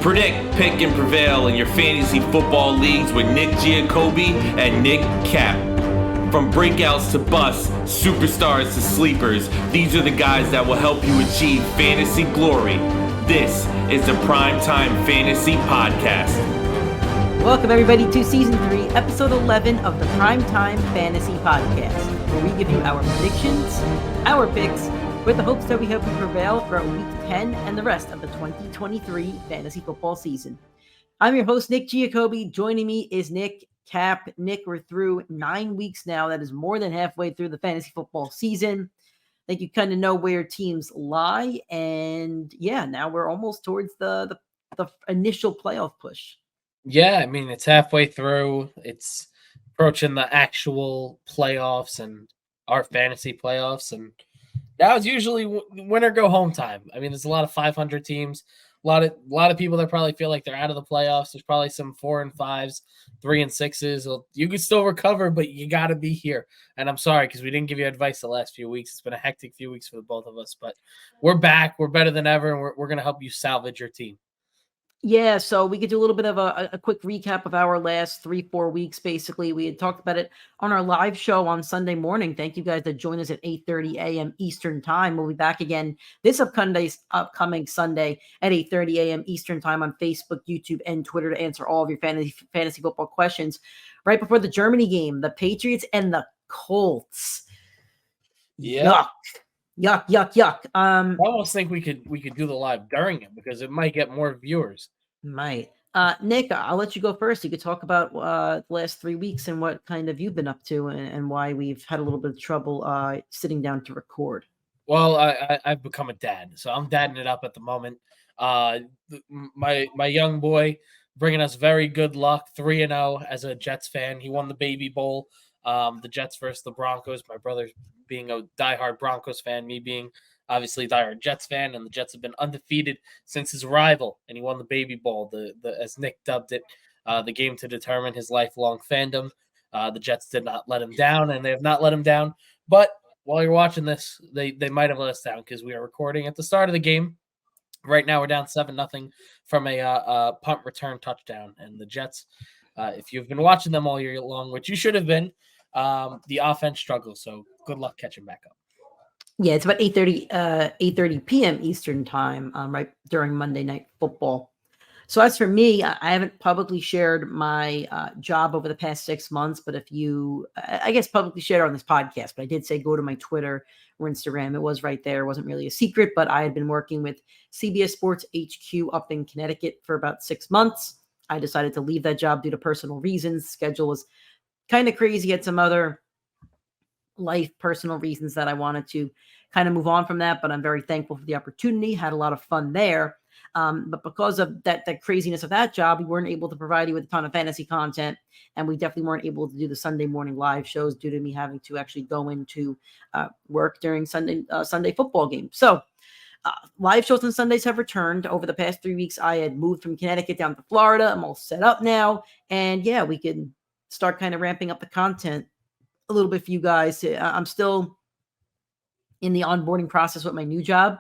Predict, pick, and prevail in your fantasy football leagues with Nick Giacobbe and Nick Cap. From breakouts to busts, superstars to sleepers, these are the guys that will help you achieve fantasy glory. This is the PrimeTime Fantasy Podcast. Welcome everybody to Season 3, Episode 11 of the PrimeTime Fantasy Podcast, where we give you our predictions, our picks, with the hopes that we help you prevail throughout Week 10 and the rest of the 2023 fantasy football season. I'm your host, Nick Giacobbe. Joining me is Nick Cap. Nick, we're through 9 weeks now. That is more than halfway through the fantasy football season. I think you kind of know where your teams lie. And yeah, now we're almost towards the initial playoff push. Yeah, I mean, it's halfway through. It's approaching the actual playoffs and our fantasy playoffs. And now it's usually winner go home time. I mean, there's a lot of 500 teams, a lot of people that probably feel like they're out of the playoffs. There's probably some 4 and 5s, 3 and 6s. Well, you can still recover, but you got to be here. And I'm sorry because we didn't give you advice the last few weeks. It's been a hectic few weeks for the both of us, but we're back. We're better than ever, and we're going to help you salvage your team. Yeah, so we could do a little bit of a quick recap of our last 3-4 weeks. Basically, we had talked about it on our live show on Sunday morning. Thank you guys that joined us at 8:30 a.m. Eastern Time. We'll be back again this upcoming Sunday at 8:30 a.m. Eastern Time on Facebook, YouTube, and Twitter to answer all of your fantasy football questions. Right before the Germany game, the Patriots and the Colts. Yeah. Yuck. I almost think we could do the live during it because it might get more viewers. Might. Nick, I'll let you go first. You could talk about the last 3 weeks and what kind of you've been up to and why we've had a little bit of trouble sitting down to record. Well, I've become a dad, so I'm dadding it up at the moment. My young boy bringing us very good luck, 3-0 as a Jets fan. He won the Baby Bowl, the Jets versus the Broncos. My brother being a diehard Broncos fan, me being obviously a diehard Jets fan, and the Jets have been undefeated since his arrival, and he won the Baby Bowl, the as Nick dubbed it, the game to determine his lifelong fandom. The Jets did not let him down, and they have not let him down. But while you're watching this, they might have let us down because we are recording at the start of the game. Right now, we're down 7-0 from a punt return touchdown, and the Jets, if you've been watching them all year long, which you should have been, the offense struggles. So good luck catching back up. Yeah, it's about 8:30 p.m. Eastern Time, right during Monday Night Football. So as for me, I haven't publicly shared my job over the past 6 months, but if you, I guess publicly shared it on this podcast, but I did say go to my Twitter or Instagram. It was right there. It wasn't really a secret, but I had been working with CBS Sports HQ up in Connecticut for about 6 months. I decided to leave that job due to personal reasons. Schedule was kind of crazy, had some other personal reasons that I wanted to kind of move on from that, but I'm very thankful for the opportunity. Had a lot of fun there. But because of that craziness of that job, we weren't able to provide you with a ton of fantasy content, and we definitely weren't able to do the Sunday morning live shows due to me having to actually go into work during Sunday football games. So live shows on Sundays have returned. Over the past 3 weeks, I had moved from Connecticut down to Florida. I'm all set up now, and yeah, we can start kind of ramping up the content a little bit for you guys. I'm still in the onboarding process with my new job,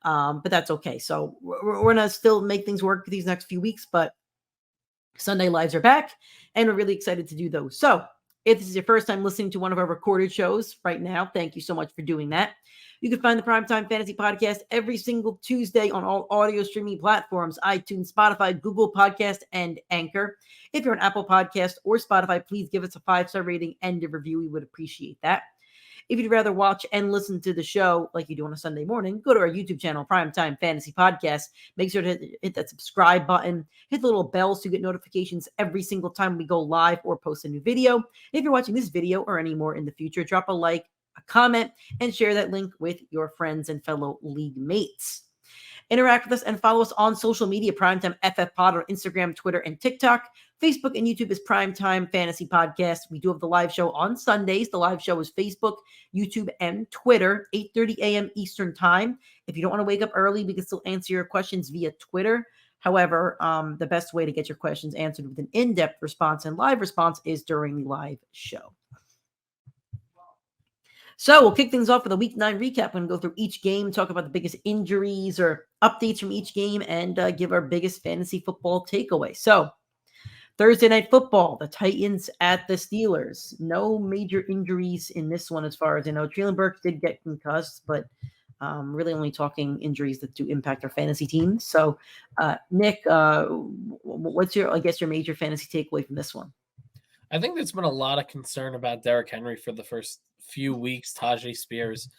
but that's okay. So we're going to still make things work for these next few weeks, but Sunday lives are back, and we're really excited to do those. So if this is your first time listening to one of our recorded shows right now, thank you so much for doing that. You can find the PrimeTime Fantasy Podcast every single Tuesday on all audio streaming platforms, iTunes, Spotify, Google Podcast, and Anchor. If you're on Apple Podcast or Spotify, please give us a 5-star rating and a review. We would appreciate that. If you'd rather watch and listen to the show like you do on a Sunday morning, go to our YouTube channel, PrimeTime Fantasy Podcast. Make sure to hit that subscribe button, hit the little bell so you get notifications every single time we go live or post a new video. If you're watching this video or any more in the future, drop a like, a comment, and share that link with your friends and fellow league mates. Interact with us and follow us on social media, PrimeTimeFFPod on Instagram, Twitter, and TikTok. Facebook and YouTube is PrimeTime Fantasy Podcast. We do have the live show on Sundays. The live show is Facebook, YouTube, and Twitter, 8:30 a.m. Eastern Time. If you don't want to wake up early, we can still answer your questions via Twitter. However, the best way to get your questions answered with an in-depth response and live response is during the live show. So we'll kick things off with a Week 9 recap and go through each game, talk about the biggest injuries or updates from each game, and give our biggest fantasy football takeaway. So Thursday Night Football, the Titans at the Steelers. No major injuries in this one as far as I know. Treylon Burks did get concussed, but really only talking injuries that do impact our fantasy teams. So, Nick, what's your major fantasy takeaway from this one? I think there's been a lot of concern about Derrick Henry for the first few weeks. Tajay Spears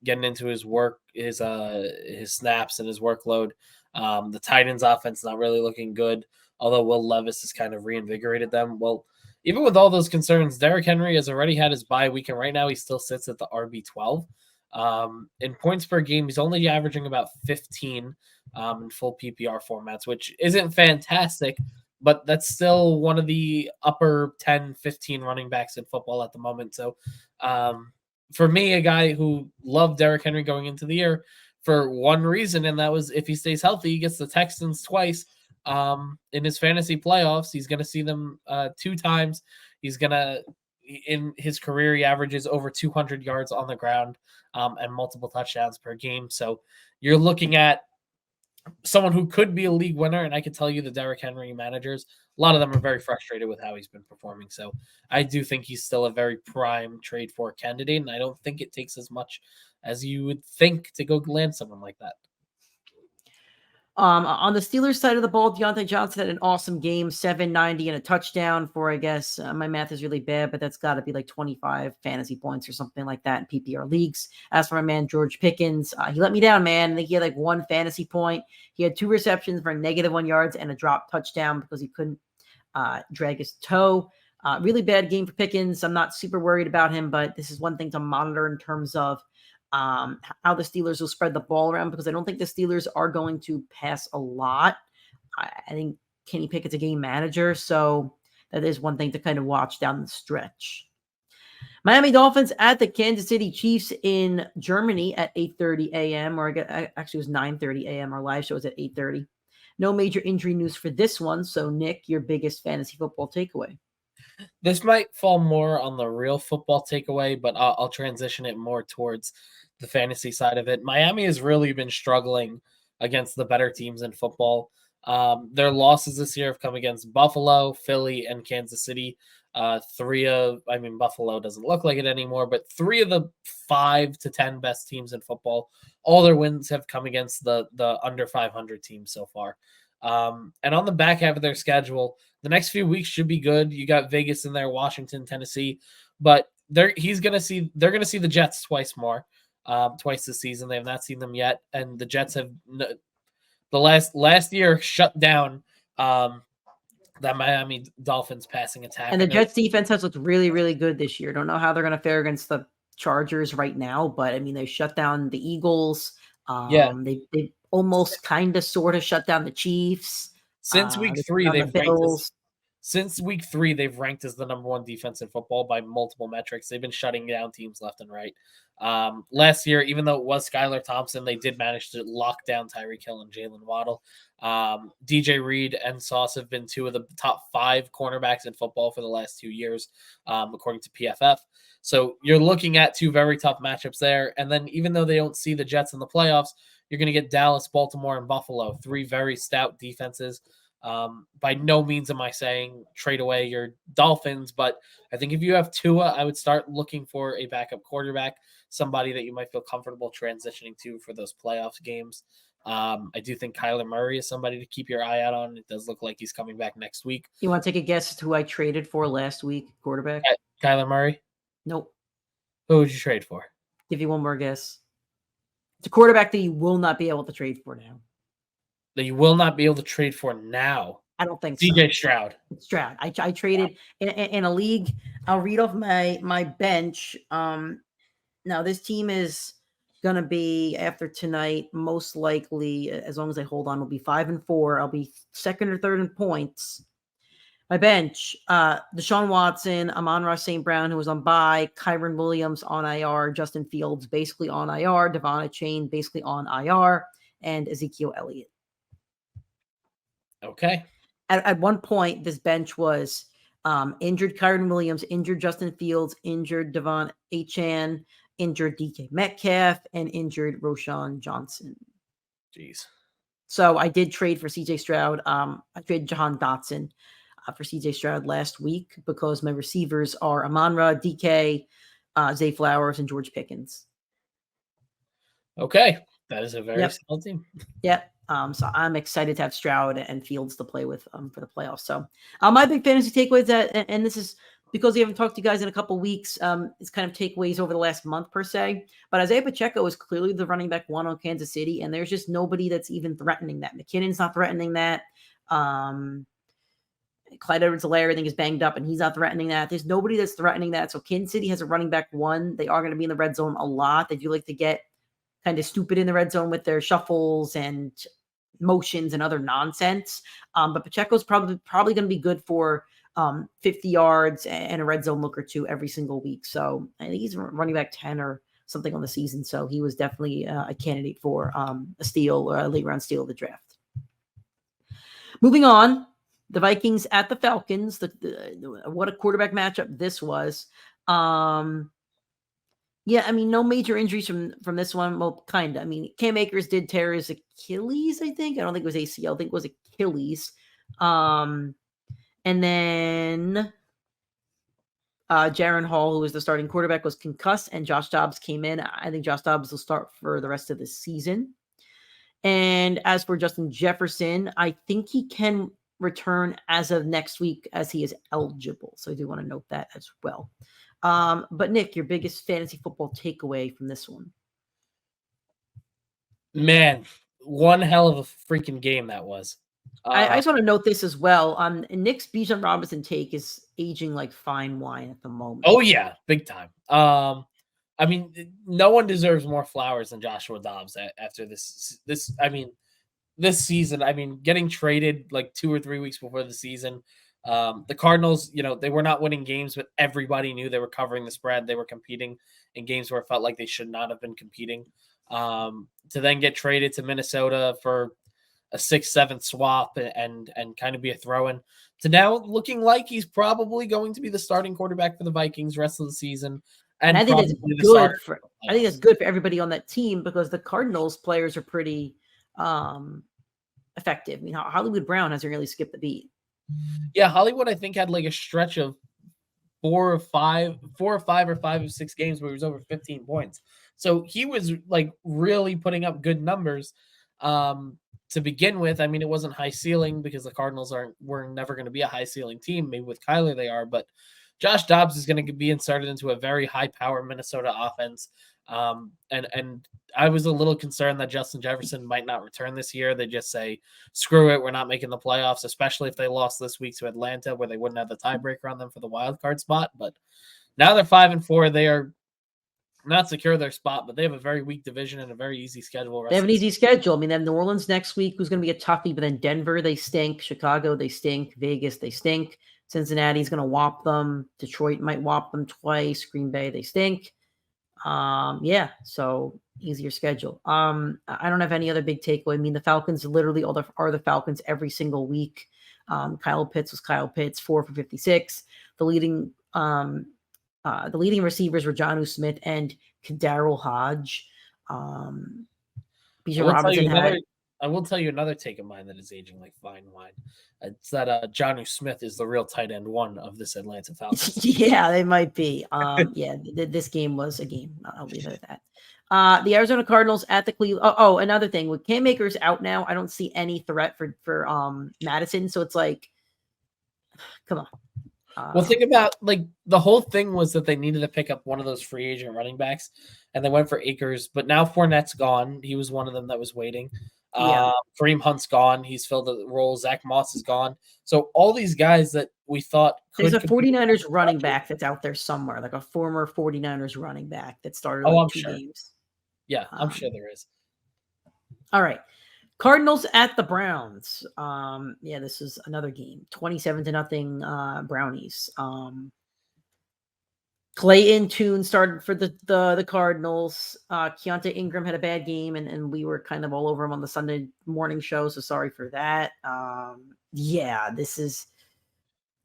getting into his work, his snaps and his workload. The Titans offense not really looking good, although Will Levis has kind of reinvigorated them. Well, even with all those concerns, Derrick Henry has already had his bye week, and right now he still sits at the RB12. In points per game, he's only averaging about 15 in full PPR formats, which isn't fantastic, but that's still one of the upper 10, 15 running backs in football at the moment. So for me, a guy who loved Derrick Henry going into the year for one reason, and that was if he stays healthy, he gets the Texans twice in his fantasy playoffs. He's going to see them 2 times. He's going to, in his career, he averages over 200 yards on the ground and multiple touchdowns per game. So you're looking at someone who could be a league winner, and I can tell you the Derrick Henry managers, a lot of them are very frustrated with how he's been performing. So I do think he's still a very prime trade for candidate, and I don't think it takes as much as you would think to go land someone like that. On the Steelers side of the ball, Deontay Johnson had an awesome game, 790 and a touchdown for, I guess, my math is really bad, but that's got to be like 25 fantasy points or something like that in PPR leagues. As for my man, George Pickens, he let me down, man. I think he had like 1 fantasy point. He had 2 receptions for -1 yards and a drop touchdown because he couldn't drag his toe. Really bad game for Pickens. I'm not super worried about him, but this is one thing to monitor in terms of how the Steelers will spread the ball around, because I don't think the Steelers are going to pass a lot. I think Kenny Pickett's a game manager, so that is one thing to kind of watch down the stretch. Miami Dolphins at the Kansas City Chiefs in Germany at 8:30 a.m. or actually it was 9:30 a.m. Our live show is at 8:30. No major injury news for this one. So, Nick, your biggest fantasy football takeaway? This might fall more on the real football takeaway, but I'll transition it more towards the fantasy side of it. Miami has really been struggling against the better teams in football. Their losses this year have come against Buffalo, Philly, and Kansas City. Buffalo doesn't look like it anymore, but 3 of the 5 to 10 best teams in football, all their wins have come against the under 500 teams so far. And on the back half of their schedule, the next few weeks should be good. You got Vegas in there, Washington, Tennessee, but they're going to see the Jets twice this season. They have not seen them yet, and the Jets have the last year shut down that Miami Dolphins passing attack. And the Jets defense has looked really, really good this year. Don't know how they're going to fare against the Chargers right now, but I mean, they shut down the Eagles. They almost kind of sort of shut down the Chiefs. Since week 3, they've ranked as the number 1 defense in football by multiple metrics. They've been shutting down teams left and right. Last year, even though it was Skylar Thompson, they did manage to lock down Tyreek Hill and Jalen Waddle. DJ Reed and Sauce have been 2 of the top 5 cornerbacks in football for the last 2 years, according to PFF. So you're looking at 2 very tough matchups there. And then even though they don't see the Jets in the playoffs, you're going to get Dallas, Baltimore, and Buffalo, 3 very stout defenses. By no means am I saying trade away your Dolphins, but I think if you have Tua, I would start looking for a backup quarterback, somebody that you might feel comfortable transitioning to for those playoffs games. I do think Kyler Murray is somebody to keep your eye out on. It does look like he's coming back next week. You want to take a guess as to who I traded for last week, quarterback? Kyler Murray? Nope. Who would you trade for? Give you one more guess. It's a quarterback that you will not be able to trade for now. That you will not be able to trade for now? I don't think DJ Stroud. Stroud. I traded in a league. I'll read off my bench. Now this team is going to be, after tonight, most likely, as long as I hold on, will be 5-4. I'll be 2nd or 3rd in points. My bench, Deshaun Watson, Amon-Ra St. Brown, who was on bye, Kyron Williams on IR, Justin Fields basically on IR, Devon Achane basically on IR, and Ezekiel Elliott. Okay. At one point, this bench was Injured Kyron Williams, injured Justin Fields, injured Devon Achane, injured DK Metcalf, and injured Roshan Johnson. Jeez. So I did trade for CJ Stroud. I traded Jahan Dotson for CJ Stroud last week because my receivers are Amon-Ra, DK, Zay Flowers, and George Pickens. Okay. That is a very solid team. Yep. So I'm excited to have Stroud and Fields to play with for the playoffs. So my big fantasy takeaways and this is because we haven't talked to you guys in a couple weeks. It's kind of takeaways over the last month per se. But Isaiah Pacheco is clearly the running back one on Kansas City, and there's just nobody that's even threatening that. McKinnon's not threatening that. Clyde Edwards-Helaire, I think, is banged up, and he's not threatening that. There's nobody that's threatening that. So Kansas City has a running back one. They are going to be in the red zone a lot. They do like to get kind of stupid in the red zone with their shuffles and motions and other nonsense. But Pacheco's probably going to be good for 50 yards and a red zone look or two every single week. So I think he's running back 10 or something on the season. So he was definitely a candidate for a steal or a late round steal of the draft. Moving on, the Vikings at the Falcons. What a quarterback matchup this was. Yeah, I mean, no major injuries from this one. Well, kind of. I mean, Cam Akers did tear his Achilles, I think. I don't think it was ACL. I think it was Achilles. And then Jaron Hall, who was the starting quarterback, was concussed, and Josh Dobbs came in. I think Josh Dobbs will start for the rest of the season. And as for Justin Jefferson, I think he can return as of next week as he is eligible. So I do want to note that as well. But Nick, your biggest fantasy football takeaway from this one? Man, one hell of a freaking game that was. I just want to note this as well. Nick's Bijan Robinson take is aging like fine wine at the moment. Oh yeah, big time. I mean, no one deserves more flowers than Joshua Dobbs after this. This season. I mean, getting traded like 2 or 3 weeks before the season. The Cardinals, they were not winning games, but everybody knew they were covering the spread. They were competing in games where it felt like they should not have been competing. To then get traded to Minnesota for a 6-7 swap and kind of be a throw-in to now looking like he's probably going to be the starting quarterback for the Vikings rest of the season. And I think that's good I think that's good for everybody on that team because the Cardinals players are pretty effective. I mean, Hollywood Brown hasn't really skipped the beat. Yeah, Hollywood, I think, had like a stretch of 4 or 5 or 5 or 6 games where he was over 15 points. So he was like really putting up good numbers to begin with. I mean, it wasn't high ceiling because the Cardinals were never going to be a high ceiling team. Maybe with Kyler they are, but Josh Dobbs is going to be inserted into a very high power Minnesota offense. And I was a little concerned that Justin Jefferson might not return this year. They just say, screw it, we're not making the playoffs, especially if they lost this week to Atlanta, where they wouldn't have the tiebreaker on them for the wild card spot. But now they're 5-4. They are not secure their spot, but they have a very weak division and a very easy schedule. They have an easy schedule. I mean, they have New Orleans next week, who's going to be a toughie, but then Denver, they stink. Chicago, they stink. Vegas, they stink. Cincinnati's going to whop them. Detroit might whop them twice. Green Bay, they stink. Yeah, so easier schedule. I don't have any other big takeaway. I mean, the Falcons literally are the Falcons every single week. Kyle Pitts was Kyle Pitts, 4 for 56. The leading receivers were Jonnu Smith and Kadarrell Hodge. Bijan Robinson I will tell you another take of mine that is aging like fine wine. It's that Jonnu Smith is the real tight end one of this Atlanta Falcons. Yeah, they might be. Yeah, this game was a game. I'll leave it at that. The Arizona Cardinals at the Cleveland. Oh, another thing with Cam Akers out now, I don't see any threat for Madison. So it's like, come on. Well, think about like the whole thing was that they needed to pick up one of those free agent running backs, and they went for Akers. But now Fournette's gone. He was one of them that was waiting. Kareem Hunt's gone. He's filled the role. Zach Moss is gone. So all these guys that we thought there's a 49ers running back that's out there somewhere, like a former 49ers running back that started like 2 games. Yeah, I'm sure there is. All right. Cardinals at the Browns. Yeah, this is another game. 27-0 Brownies. Clayton Tune started for the Cardinals. Keontae Ingram had a bad game, and we were kind of all over him on the Sunday morning show, so sorry for that. Yeah, this is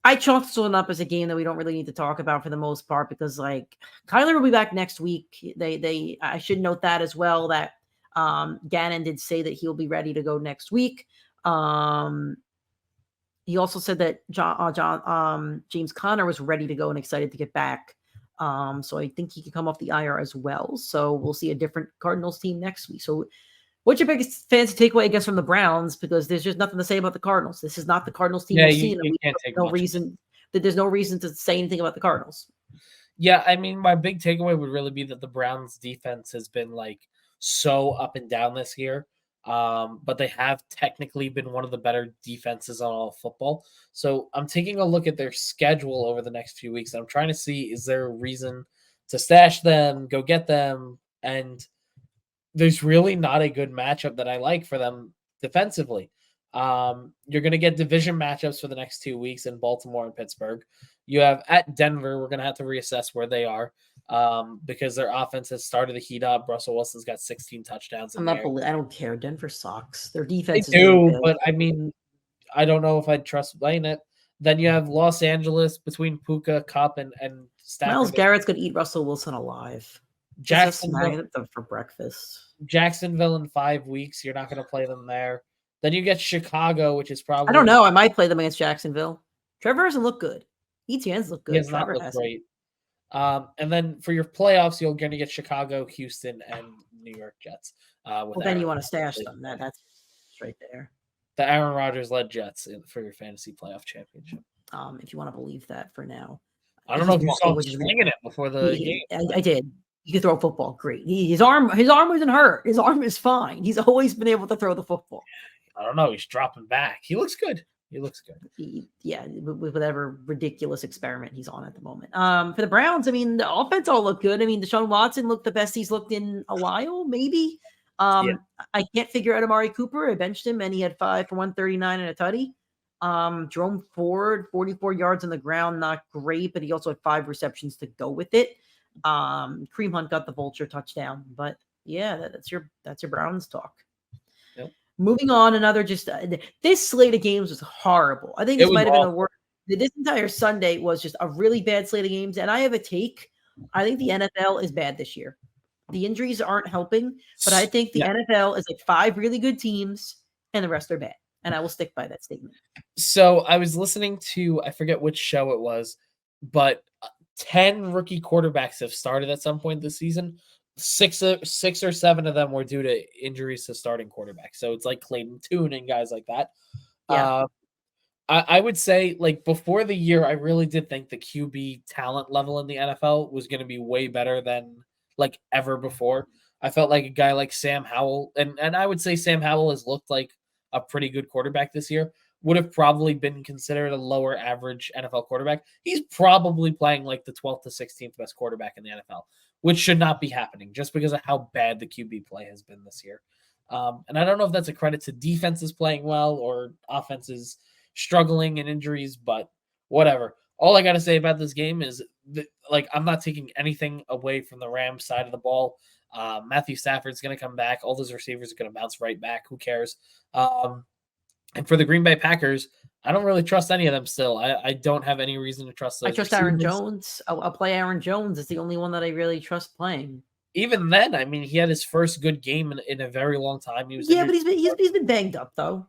I chalked this one up as a game that we don't really need to talk about for the most part because, like, Kyler will be back next week. I should note that as well, that Gannon did say that he'll be ready to go next week. He also said that James Conner was ready to go and excited to get back. So I think he could come off the IR as well. So we'll see a different Cardinals team next week. So what's your biggest fancy takeaway, I guess, from the Browns? Because there's just nothing to say about the Cardinals. This is not the Cardinals team we've seen. You can't take no reason that there's no reason to say anything about the Cardinals. Yeah, I mean, my big takeaway would really be that the Browns defense has been like so up and down this year. But they have technically been one of the better defenses on all football. So I'm taking a look at their schedule over the next few weeks. And I'm trying to see, is there a reason to stash them, go get them? And there's really not a good matchup that I like for them defensively. You're going to get division matchups for the next 2 weeks in Baltimore and Pittsburgh. You have at Denver, we're going to have to reassess where they are because their offense has started to heat up. Russell Wilson's got 16 touchdowns. I don't care. Denver sucks. Their defense they do, but I mean, I don't know if I'd trust playing it. Then you have Los Angeles between Puka, Cup, and Stafford. Myles Garrett's going to eat Russell Wilson alive. Jacksonville for breakfast. Jacksonville in 5 weeks. You're not going to play them there. Then you get Chicago, which is probably... I don't know. I might play them against Jacksonville. Trevor doesn't look good. ETN's look good. He has not looked great. And then for your playoffs, you're going to get Chicago, Houston, and New York Jets. Then you want to stash them. That's right there. The Aaron Rodgers-led Jets for your fantasy playoff championship. If you want to believe that for now. I don't know if you saw him swinging it before the game. I did. He could throw a football. Great. His arm wasn't hurt. His arm is fine. He's always been able to throw the football. I don't know. He's dropping back. He looks good. With whatever ridiculous experiment he's on at the moment. For the Browns, I mean, the offense all looked good. I mean, Deshaun Watson looked the best he's looked in a while, maybe. I can't figure out Amari Cooper. I benched him, and he had 5 for 139 and a tutty. Jerome Ford, 44 yards on the ground, not great, but he also had 5 receptions to go with it. Kareem Hunt got the vulture touchdown, but yeah, that's your Browns talk. Yep. Moving on, this slate of games was horrible. I think this might have been the worst. This entire Sunday was just a really bad slate of games, and I have a take. I think the NFL is bad this year. The injuries aren't helping, but I think the NFL is like 5 really good teams, and the rest are bad. And I will stick by that statement. So I was listening to, I forget which show it was, but 10 rookie quarterbacks have started at some point this season. 6 or 7 of them were due to injuries to starting quarterbacks. So it's like Clayton Tune and guys like that. Yeah. I would say, like, before the year, I really did think the QB talent level in the NFL was going to be way better than like ever before. I felt like a guy like Sam Howell, and I would say Sam Howell has looked like a pretty good quarterback this year, would have probably been considered a lower average NFL quarterback. He's probably playing like the 12th to 16th best quarterback in the NFL, which should not be happening just because of how bad the QB play has been this year. And I don't know if that's a credit to defenses playing well or offenses struggling and injuries, but whatever. All I got to say about this game is that, like, I'm not taking anything away from the Rams side of the ball. Matthew Stafford's going to come back. All those receivers are going to bounce right back. Who cares? And for the Green Bay Packers, I don't really trust any of them still. I don't have any reason to trust those. I trust Aaron Jones. I'll play Aaron Jones. It's the only one that I really trust playing. Even then, I mean, he had his first good game in a very long time. But he's been banged up though.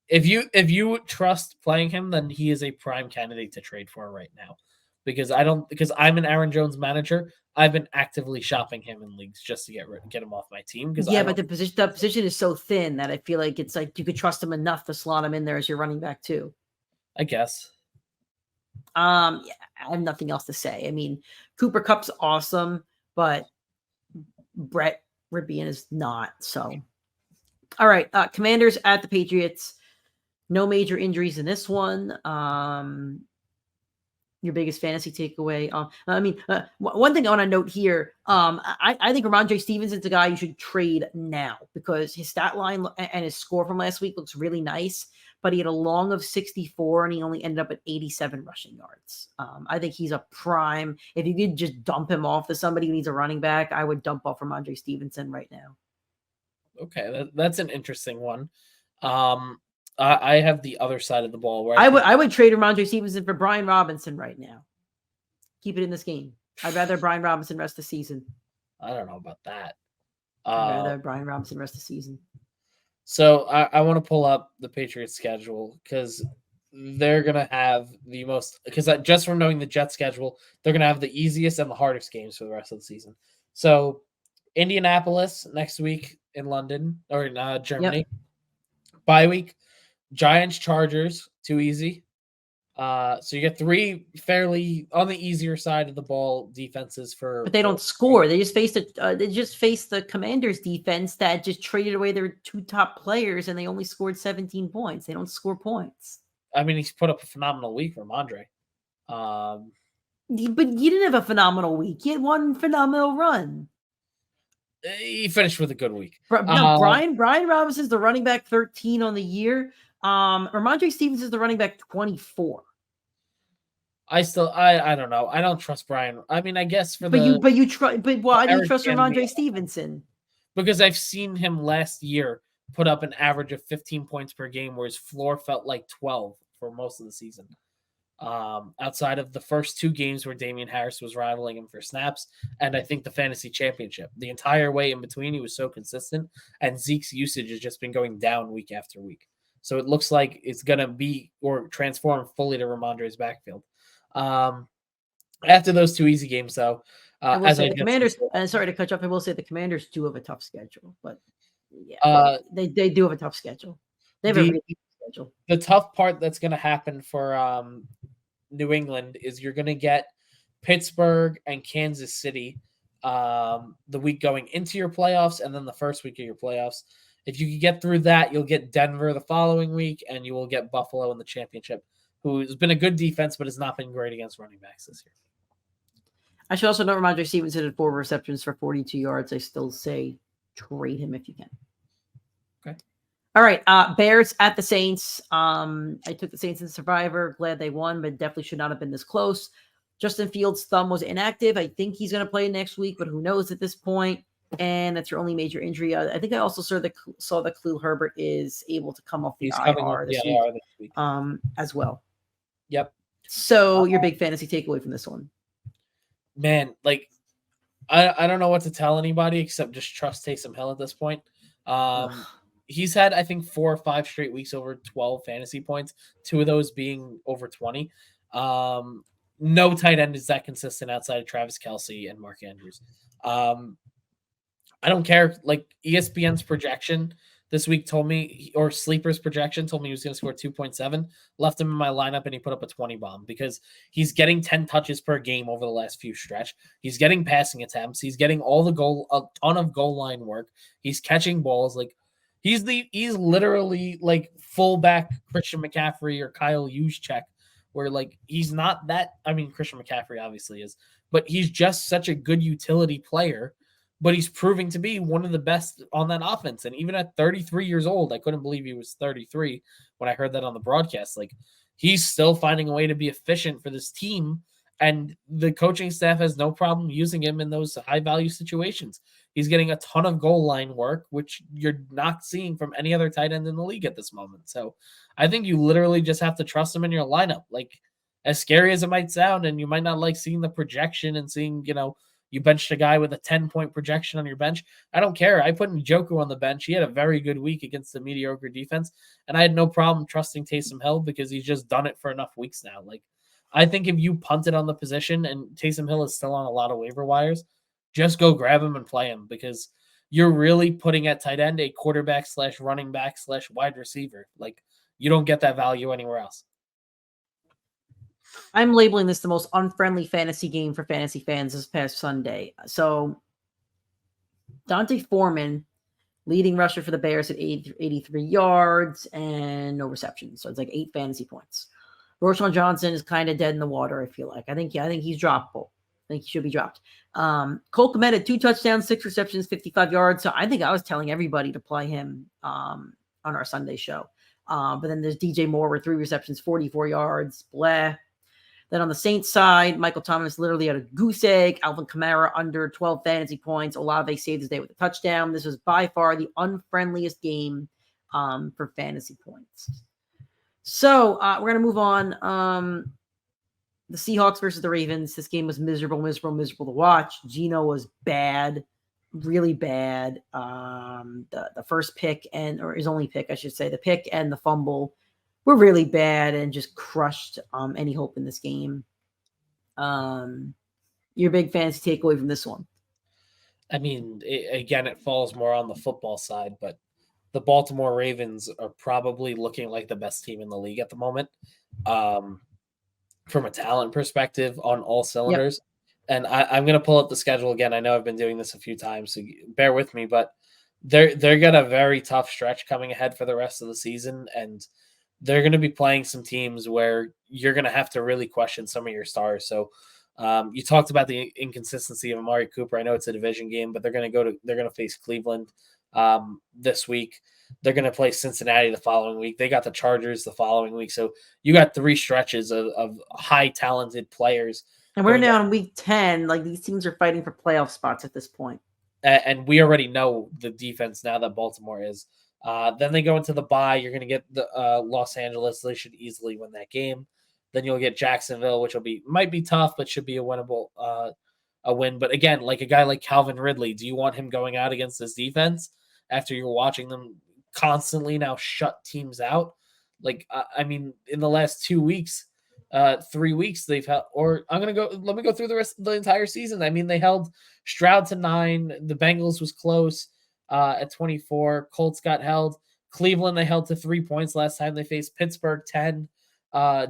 If you trust playing him, then he is a prime candidate to trade for right now. Because I'm an Aaron Jones manager. I've been actively shopping him in leagues just to get him off my team. But the position is so thin that I feel like it's like you could trust him enough to slot him in there as your running back too. I guess. I have nothing else to say. I mean, Cooper Kupp's awesome, but Brett Rypien is not. So, all right, Commanders at the Patriots. No major injuries in this one. Your biggest fantasy takeaway? One thing I want to note here, I think Ramondre Stevenson's a guy you should trade now because his stat line and his score from last week looks really nice, but he had a long of 64 and he only ended up at 87 rushing yards. I think he's a prime. If you could just dump him off to somebody who needs a running back, I would dump off Ramondre Stevenson right now. Okay, that's an interesting one. I have the other side of the ball where I would trade Ramondre Stevenson for Brian Robinson right now. Keep it in this game. I'd rather Brian Robinson rest the season. I don't know about that. I'd rather Brian Robinson rest the season. So I want to pull up the Patriots schedule because they're going to have the most, because just from knowing the Jets schedule, they're going to have the easiest and the hardest games for the rest of the season. So Indianapolis next week in London or in Germany. Yep. Bye week, Giants, Chargers, too easy. So you get 3 fairly on the easier side of the ball defenses for. But they don't score. They just faced the Commanders defense that just traded away their 2 top players, and they only scored 17 points. They don't score points. I mean, he's put up a phenomenal week from Andre. But you didn't have a phenomenal week. You had one phenomenal run. He finished with a good week. Brian Robinson is the running back 13 on the year. Ramondre Stevenson is the running back 24. I don't know. I don't trust Brian. I mean, I guess for why do you trust Ramondre Gambia. Stevenson? Because I've seen him last year put up an average of 15 points per game, where his floor felt like 12 for most of the season. Outside of the first 2 games where Damian Harris was rivaling him for snaps, and I think the fantasy championship. The entire way in between, he was so consistent, and Zeke's usage has just been going down week after week. So it looks like it's going to be or transform fully to Ramondre's backfield. After those 2 easy games, though, the Commanders. Sorry to cut you off. I will say the Commanders do have a tough schedule, but yeah, they do have a tough schedule. They have a really tough schedule. The tough part that's going to happen for New England is you're going to get Pittsburgh and Kansas City the week going into your playoffs, and then the first week of your playoffs. If you can get through that, you'll get Denver the following week, and you will get Buffalo in the championship, who has been a good defense but has not been great against running backs this year. I should also note Ramondre Stevenson had 4 receptions for 42 yards. I still say trade him if you can. Okay. All right. Bears at the Saints. I took the Saints in Survivor. Glad they won, but definitely should not have been this close. Justin Fields' thumb was inactive. I think he's going to play next week, but who knows at this point. And that's your only major injury. I think I also saw that Khalil Herbert is able to come off the IR this week, as well. Yep. So your big fantasy takeaway from this one? Man, like I don't know what to tell anybody except just trust Taysom Hill at this point. He's had, I think, 4 or 5 straight weeks over 12 fantasy points, 2 of those being over 20. No tight end is that consistent outside of Travis Kelce and Mark Andrews. I don't care. Like ESPN's projection this week told me, or Sleeper's projection told me he was going to score 2.7. Left him in my lineup, and he put up a 20 bomb because he's getting 10 touches per game over the last few stretch. He's getting passing attempts. He's getting a ton of goal line work. He's catching balls. Like he's literally like fullback Christian McCaffrey or Kyle Juszczyk, where like he's not that. I mean, Christian McCaffrey obviously is, but he's just such a good utility player. But he's proving to be one of the best on that offense. And even at 33 years old, I couldn't believe he was 33 when I heard that on the broadcast. Like, he's still finding a way to be efficient for this team. And the coaching staff has no problem using him in those high-value situations. He's getting a ton of goal line work, which you're not seeing from any other tight end in the league at this moment. So I think you literally just have to trust him in your lineup. Like, as scary as it might sound, and you might not like seeing the projection and seeing, you benched a guy with a 10-point projection on your bench. I don't care. I put Njoku on the bench. He had a very good week against the mediocre defense, and I had no problem trusting Taysom Hill because he's just done it for enough weeks now. Like, I think if you punted on the position and Taysom Hill is still on a lot of waiver wires, just go grab him and play him because you're really putting at tight end a quarterback / running back / wide receiver. Like, you don't get that value anywhere else. I'm labeling this the most unfriendly fantasy game for fantasy fans this past Sunday. So Dante Foreman, leading rusher for the Bears at 83 yards and no receptions. So it's like 8 fantasy points. Roschon Johnson is kind of dead in the water, I feel like. I think he's droppable. I think he should be dropped. Cole Kmet had 2 touchdowns, 6 receptions, 55 yards. So I think I was telling everybody to play him on our Sunday show. But then there's DJ Moore with 3 receptions, 44 yards. Blah. Then on the Saints side, Michael Thomas literally had a goose egg. Alvin Kamara under 12 fantasy points. Olave saved his day with a touchdown. This was by far the unfriendliest game for fantasy points. So we're gonna move on. The Seahawks versus the Ravens. This game was miserable to watch. Geno was bad, really bad. The first pick or his only pick, I should say, the pick and the fumble were really bad and just crushed any hope in this game. Your big fantasy takeaway from this one? I mean, again, it falls more on the football side, but the Baltimore Ravens are probably looking like the best team in the league at the moment, from a talent perspective on all cylinders. Yep. And I'm going to pull up the schedule again. I know I've been doing this a few times, so bear with me, but they're got a very tough stretch coming ahead for the rest of the season, and they're going to be playing some teams where you're going to have to really question some of your stars. So you talked about the inconsistency of Amari Cooper. I know it's a division game, but they're going to face Cleveland this week. They're going to play Cincinnati the following week. They got the Chargers the following week. So you got 3 stretches of high talented players. And we're now in week 10. Like, these teams are fighting for playoff spots at this point. And we already know the defense now that Baltimore is. Then they go into the bye. You're going to get the Los Angeles. They should easily win that game. Then you'll get Jacksonville, which might be tough, but should be a winnable a win. But again, like a guy like Calvin Ridley, do you want him going out against this defense after you're watching them constantly now shut teams out? Like, I mean, in the last 2 weeks, 3 weeks, they've held, or let me go through the rest of the entire season. I mean, they held Stroud to 9. The Bengals was close at 24. Colts got held. Cleveland, they held to 3 points last time they faced. Pittsburgh 10.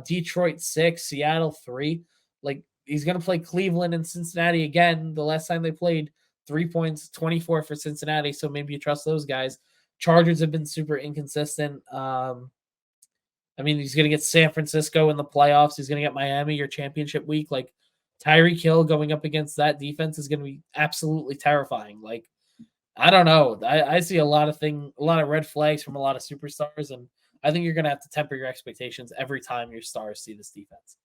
Detroit 6, Seattle 3. Like, he's going to play Cleveland and Cincinnati again. The last time they played, 3 points, 24 for Cincinnati. So maybe you trust those guys. Chargers have been super inconsistent. I mean, he's going to get San Francisco in the playoffs. He's going to get Miami, your championship week. Like, Tyreek Hill going up against that defense is going to be absolutely terrifying. Like, I don't know. I see a lot of red flags from a lot of superstars, and I think you're going to have to temper your expectations every time your stars see this defense.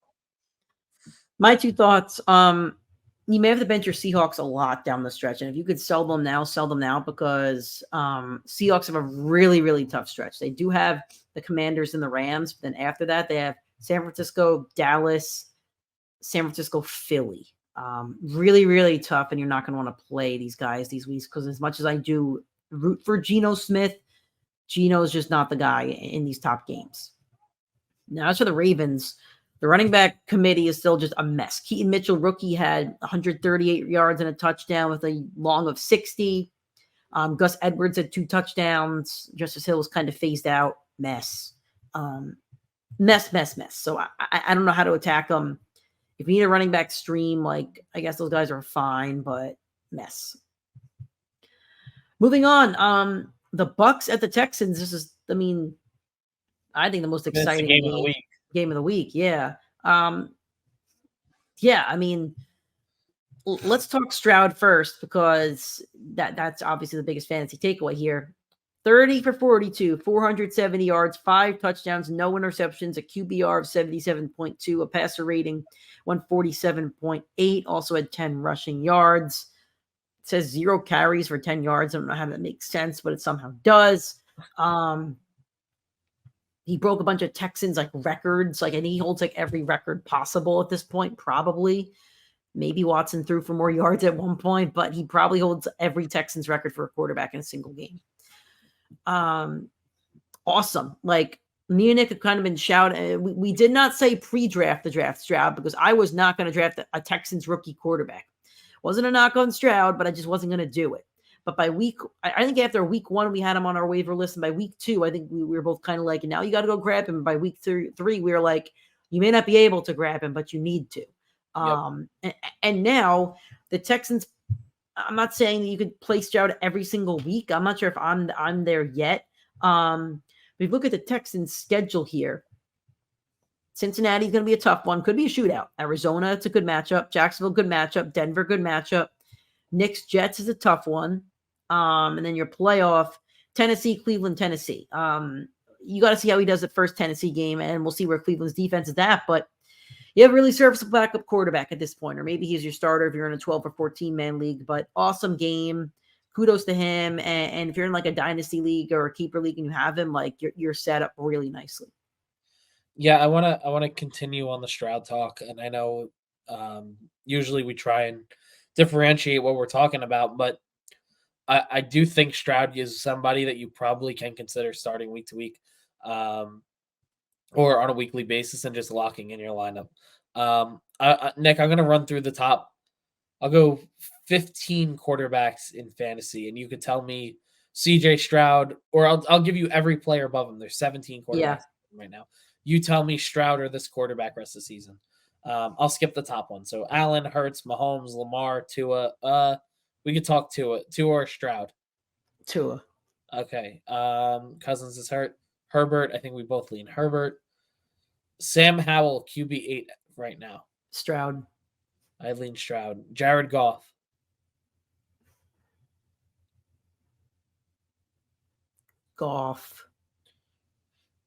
My 2 thoughts. You may have to bench your Seahawks a lot down the stretch. And if you could sell them now because Seahawks have a really, really tough stretch. They do have the Commanders and the Rams. But then after that, they have San Francisco, Dallas, San Francisco, Philly. Really, really tough. And you're not going to want to play these guys these weeks because as much as I do root for Geno Smith, Geno is just not the guy in these top games. Now, as for the Ravens, the running back committee is still just a mess. Keaton Mitchell, rookie, had 138 yards and a touchdown with a long of 60. Gus Edwards had 2 touchdowns. Justice Hill was kind of phased out. Mess. Mess. So I don't know how to attack them. If you need a running back stream, like, I guess those guys are fine, but mess. Moving on. The Bucks at the Texans. This is, I mean, I think the most exciting game of the week. Game of the week, yeah. I mean, let's talk Stroud first because that's obviously the biggest fantasy takeaway here. 30 for 42, 470 yards, 5 touchdowns, no interceptions, a QBR of 77.2, a passer rating 147.8, also had 10 rushing yards. It says 0 carries for 10 yards. I don't know how that makes sense, but it somehow does. He broke a bunch of Texans records, and he holds every record possible at this point, probably. Maybe Watson threw for more yards at one point, but he probably holds every Texans record for a quarterback in a single game. Awesome. Me and Nick have kind of been shouting. We did not say pre-draft the draft Stroud because I was not going to draft a Texans rookie quarterback. Wasn't a knock on Stroud, but I just wasn't going to do it. But by I think after week 1, we had him on our waiver list. And by week 2, I think we were both kind of and now you got to go grab him. By week 3, we were like, you may not be able to grab him, but you need to. Yep. And now the Texans, I'm not saying that you could play Stroud every single week. I'm not sure if I'm there yet. But if you look at the Texans schedule here, Cincinnati's going to be a tough one. Could be a shootout. Arizona, it's a good matchup. Jacksonville, good matchup. Denver, good matchup. Knicks, Jets is a tough one. And then your playoff, Tennessee, Cleveland, Tennessee. You got to see how he does the first Tennessee game, and we'll see where Cleveland's defense is at. But you have a really serviceable backup quarterback at this point, or maybe he's your starter if you're in a 12 or 14-man league. But awesome game. Kudos to him. And if you're in a dynasty league or a keeper league and you have him, you're set up really nicely. Yeah, I wanna continue on the Stroud talk, and I know usually we try and differentiate what we're talking about, but I do think Stroud is somebody that you probably can consider starting week to week, um, or on a weekly basis, and just locking in your lineup. Nick, I'm gonna run through the top. I'll go 15 quarterbacks in fantasy, and you could tell me CJ Stroud, or I'll give you every player above him. There's 17 Yeah. quarterbacks right now. You tell me Stroud or this quarterback rest of the season. I'll skip the top one. So Allen, Hurts, Mahomes, Lamar, Tua. We could talk Tua or Stroud. Tua. Okay. Cousins is hurt. Herbert. I think we both lean Herbert. Sam Howell, QB8 right now. Stroud. I lean Stroud. Jared Goff. Goff.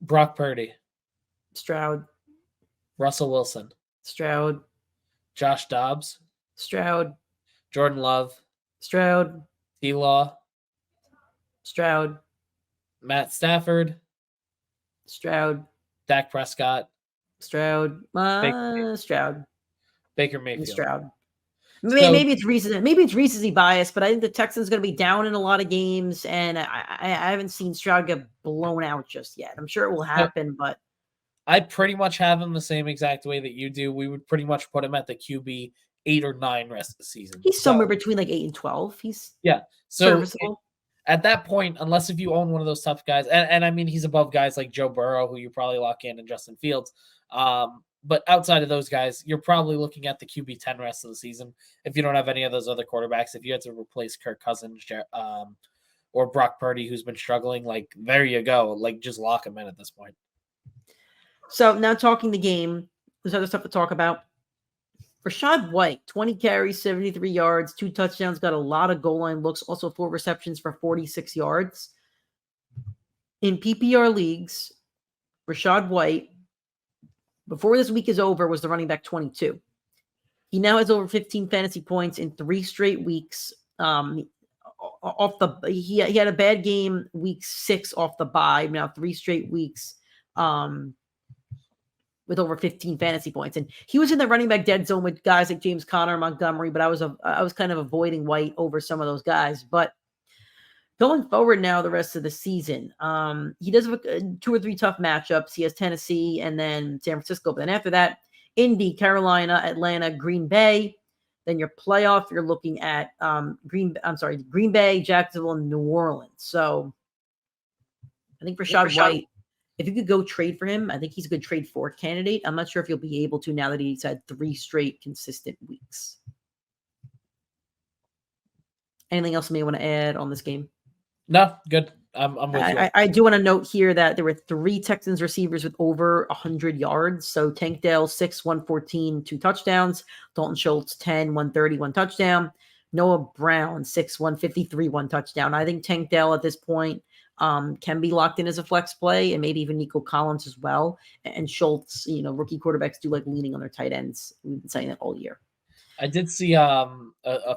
Brock Purdy. Stroud. Russell Wilson. Stroud. Josh Dobbs. Stroud. Jordan Love. Stroud. T-Law. Stroud. Matt Stafford. Stroud. Dak Prescott. Stroud. Stroud. Baker Mayfield. Stroud. So- Maybe it's recency bias, but I think the Texans going to be down in a lot of games, and I haven't seen Stroud get blown out just yet. I'm sure it will happen, but I pretty much have him the same exact way that you do. We would pretty much put him at the QB 8 or 9 rest of the season. he's somewhere between like 8 and 12. He's so serviceable. At that point, unless if you own one of those tough guys, and I mean he's above guys like Joe Burrow, who you probably lock in, and Justin Fields. But outside of those guys, you're probably looking at the QB 10 rest of the season if you don't have any of those other quarterbacks. If you had to replace Kirk Cousins or Brock Purdy, who's been struggling, like there you go. Like just lock him in at this point. So now talking the game, there's other stuff to talk about. Rachaad White, 20 carries, 73 yards, 2 touchdowns, got a lot of goal line looks, also 4 receptions for 46 yards. In PPR leagues, Rachaad White, before this week is over, was the running back 22. He now has over 15 fantasy points in 3 straight weeks. He had a bad game week 6 off the bye. Now 3 straight weeks with over 15 fantasy points, and he was in the running back dead zone with guys like James Conner, Montgomery. But I was kind of avoiding White over some of those guys. But going forward now, the rest of the season, he does have 2 or 3 tough matchups. He has Tennessee and then San Francisco. But then after that, Indy, Carolina, Atlanta, Green Bay. Then your playoff, you're looking at Green Bay, Jacksonville, and New Orleans. So I think Rachaad White, if you could go trade for him, I think he's a good trade for candidate. I'm not sure if you'll be able to now that he's had 3 straight consistent weeks. Anything else you may want to add on this game? No, good. I'm with you. I do want to note here that there were 3 Texans receivers with over 100 yards. So Tank Dell, 6, 114, 2 touchdowns. Dalton Schultz, 10, 130, 1 touchdown. Noah Brown, 6, 153, 1 touchdown. I think Tank Dell at this point can be locked in as a flex play, and maybe even Nico Collins as well. And Schultz, rookie quarterbacks do like leaning on their tight ends. We've been saying that all year. I did see a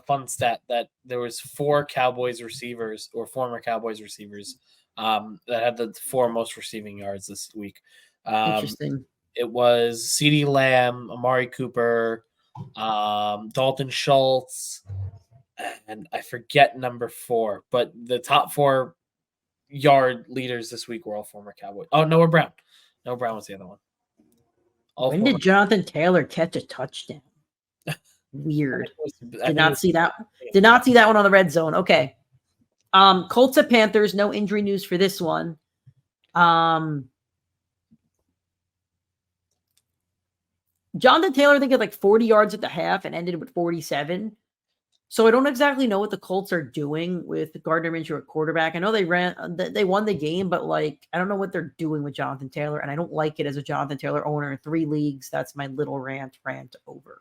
fun stat that there was 4 Cowboys receivers or former Cowboys receivers that had the 4 most receiving yards this week. Interesting. It was CeeDee Lamb, Amari Cooper, Dalton Schultz, and I forget number 4, but the top 4 yard leaders this week were all former Cowboys. Oh, Noah Brown. Noah Brown was the other one. When did Jonathan Taylor catch a touchdown? Weird. Did not see that one on the red zone. Okay. Colts at Panthers, no injury news for this one. Jonathan Taylor, I think, had like 40 yards at the half and ended with 47. So I don't exactly know what the Colts are doing with Gardner Minshew at quarterback. I know they won the game, but like I don't know what they're doing with Jonathan Taylor, and I don't like it as a Jonathan Taylor owner in 3 leagues. That's my little rant over.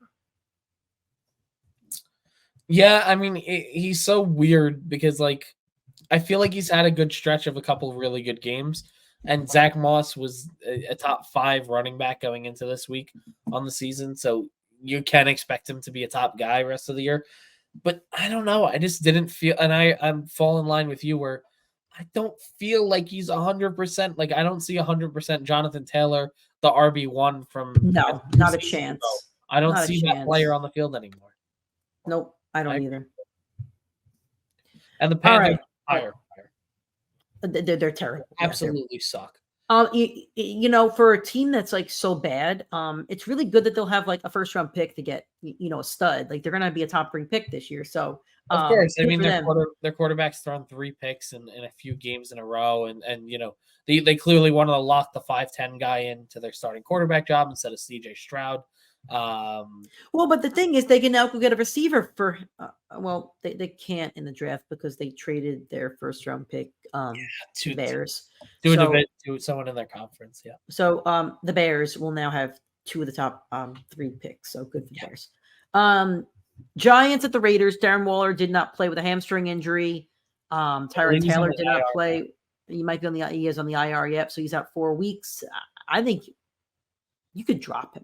Yeah, I mean, he's so weird because, like, I feel like he's had a good stretch of a couple of really good games, and Zach Moss was a top 5 running back going into this week on the season, so you can expect him to be a top guy rest of the year. But I don't know. I just didn't feel, and I'm fall in line with you where I don't feel like he's 100%. Like, I don't see 100% Jonathan Taylor, the RB1 from No, 2 not a seasons ago. chance. I don't Not a see that player chance. on the field anymore. Nope, I I don't agree. either. And the All Panthers right. higher. They're terrible. Yeah, Absolutely suck. For a team that's like so bad, it's really good that they'll have like a first round pick to get, a stud. Like they're gonna be a top 3 pick this year. So Of course, I good mean for them. their quarterback's thrown 3 picks in a few games in a row, and they clearly wanted to lock the 5'10" guy into their starting quarterback job instead of CJ Stroud. Well, but the thing is, they can now go get a receiver for. They can't in the draft because they traded their first round pick to Bears. To someone in their conference, yeah. So the Bears will now have 2 of the top 3 picks. So good for the Bears. Giants at the Raiders. Darren Waller did not play with a hamstring injury. Tyrod Taylor did not play. He might be on he is on the IR yet, so he's out 4 weeks. I think you could drop him.